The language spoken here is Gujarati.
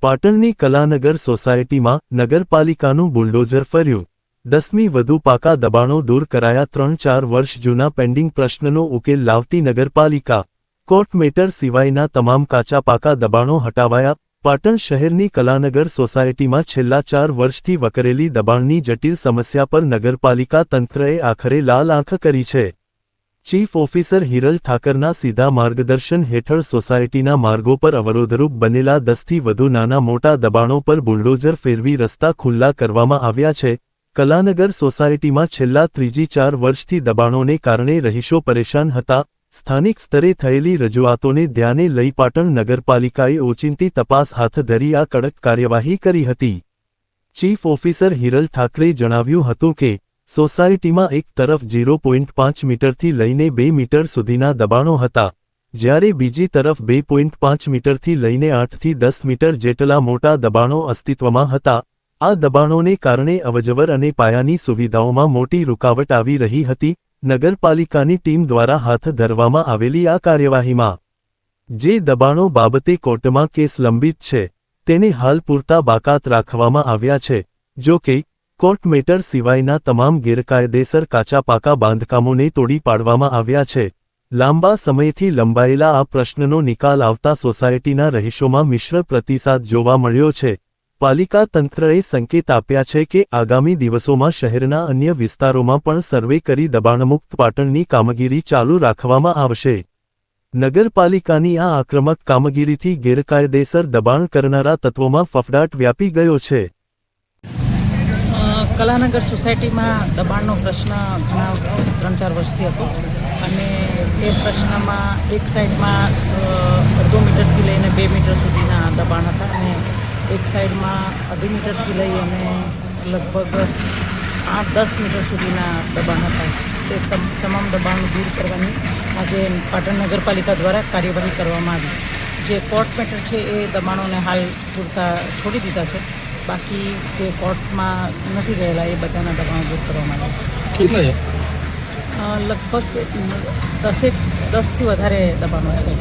પાટણની કલાનગર સોસાયટીમાં નગરપાલિકાનું બુલડોઝર ફર્યું। 10મી વધુ પાકા દબાણો દૂર કરાયા। 3-4 વર્ષ જૂના પેન્ડિંગ પ્રશ્નનો ઉકેલ લાવતી નગરપાલિકા। કોર્ટ મેટર સિવાયના તમામ કાચા પાકા દબાણો હટાવાયા। પાટણ શહેરની કલાનગર સોસાયટીમાં છેલ્લા 4 વર્ષથી વકરેલી દબાણની જટિલ સમસ્યા પર નગરપાલિકા તંત્રએ આખરે લાલ આંખ કરી છે। ચીફ ઓફિસર હિરલ ઠાકરના સીધા માર્ગદર્શન હેઠળ સોસાયટીના માર્ગો પર અવરોધરૂપ બનેલા 10થી વધુ નાના મોટા દબાણો પર બુલડોઝર ફેરવી રસ્તા ખુલ્લા કરવામાં આવ્યા છે। કલાનગર સોસાયટીમાં છેલ્લા 3-4 વર્ષથી દબાણોને કારણે રહીશો પરેશાન હતા। સ્થાનિક સ્તરે થયેલી રજૂઆતોને ધ્યાને લઈ પાટણ નગરપાલિકાએ ઓચિંતી તપાસ હાથ ધરી આ કડક કાર્યવાહી કરી હતી। ચીફ ઓફિસર હિરલ ઠાકરે જણાવ્યું હતું કે સોસાયટીમાં એક તરફ 0.5 મીટરથી લઈને 2 મીટર સુધીના દબાણો હતા, જ્યારે બીજી તરફ 2.5 મીટરથી લઈને 8થી 10 મીટર જેટલા મોટા દબાણો અસ્તિત્વમાં હતા। આ દબાણોને કારણે અવરજવર અને પાયાની સુવિધાઓમાં મોટી રૂકાવટ આવી રહી હતી। નગરપાલિકાની ટીમ દ્વારા હાથ ધરવામાં આવેલી આ કાર્યવાહીમાં જે દબાણો બાબતે કોર્ટમાં કેસ લંબિત છે તેને હાલ પૂરતા બાકાત રાખવામાં આવ્યા છે। જો કે કોર્ટ મેટર સિવાયના તમામ ગેરકાયદેસર કાચા પાકા બાંધકામોને તોડી પાડવામાં આવ્યા છે। લાંબા સમયથી લંબાયેલા આ પ્રશ્નનો નિકાલ આવતા સોસાયટીના રહીશોમાં મિશ્ર પ્રતિસાદ જોવા મળ્યો છે। પાલિકા તંત્રએ સંકેત આપ્યા છે કે આગામી દિવસોમાં શહેરના અન્ય વિસ્તારોમાં પણ સર્વે કરી દબાણમુક્ત પાટણની કામગીરી ચાલુ રાખવામાં આવશે। નગરપાલિકાની આ આક્રમક કામગીરીથી ગેરકાયદેસર દબાણ કરનારા તત્વોમાં ફફડાટ વ્યાપી ગયો છે। કલાનગર સોસાયટીમાં દબાણનો પ્રશ્ન ઘણા 3-4 વર્ષથી હતો અને એ પ્રશ્નમાં એક સાઈડમાં 1.5 મીટરથી લઈને 2 મીટર સુધીના દબાણ હતા અને એક સાઈડમાં 1.5 મીટરથી લઈ અને લગભગ 8-10 મીટર સુધીના દબાણ હતા। તે તમામ દબાણો દૂર કરવાની આજે પાટણ નગરપાલિકા દ્વારા કાર્યવાહી કરવામાં આવી। જે કોર્ટ મેટર છે એ દબાણોને હાલ પૂરતા છોડી દીધા છે, બાકી જે કોર્ટમાં નથી રહેલા એ બધાના દબાણો દૂર કરવામાં આવ્યા છે। કેટલા છે? લગભગ 10થી વધારે દબાણો છે।